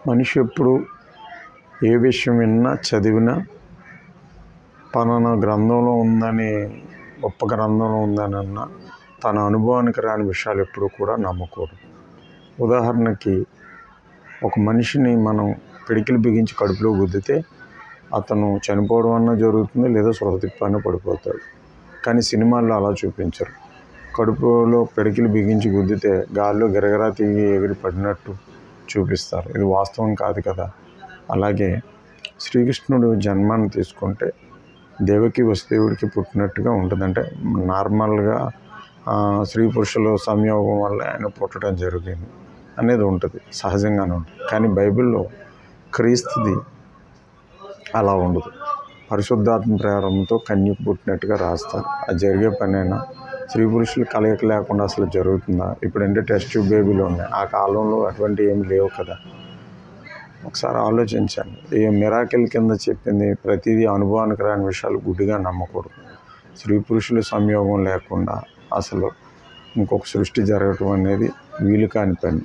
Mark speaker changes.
Speaker 1: మనిషి ఎప్పుడు ఏ విషయం విన్నా చదివినా పలానా గ్రంథంలో ఉందని, గొప్ప గ్రంథంలో ఉందని అన్నా తన అనుభవానికి రాని విషయాలు ఎప్పుడూ కూడా నమ్మకూడదు. ఉదాహరణకి ఒక మనిషిని మనం పిడికిలు బిగించి కడుపులో గుద్దితే అతను చనిపోవడం అన్నా జరుగుతుంది, లేదా స్పృహ తిప్పని పడిపోతాడు. కానీ సినిమాల్లో అలా చూపించరు. కడుపులో పిడికిలు బిగించి గుద్దితే గాల్లో గిరగిరా తిరిగి ఎగిరి పడినట్టు చూపిస్తారు. ఇది వాస్తవం కాదు కదా. అలాగే శ్రీకృష్ణుడు జన్మాన్ని తీసుకుంటే దేవకి వసుదేవుడికి పుట్టినట్టుగా ఉంటుంది. అంటే నార్మల్గా స్త్రీ పురుషుల సంయోగం వల్ల ఆయన పుట్టడం జరిగింది అనేది ఉంటుంది, సహజంగానే ఉంటుంది. కానీ బైబిల్లో క్రీస్తుది అలా ఉండదు. పరిశుద్ధాత్మ ప్రేరణతో కన్యకు పుట్టినట్టుగా రాస్తారు. అది జరిగే పనైనా స్త్రీ పురుషులు కలయిక లేకుండా అసలు జరుగుతుందా? ఇప్పుడంటే టెస్ట్ ట్యూబ్ బేబీలు ఉన్నాయి. ఆ కాలంలో అటువంటి ఏమి లేవు కదా. ఒకసారి ఆలోచించండి. ఈ మిరాకిల్ కింద చెప్పింది ప్రతిదీ అనుభవానికి రాని విషయాలు గుడ్డిగా నమ్మకూడదు. స్త్రీ పురుషుల సంయోగం లేకుండా అసలు ఇంకొక సృష్టి జరగటం అనేది వీలు కాని పని.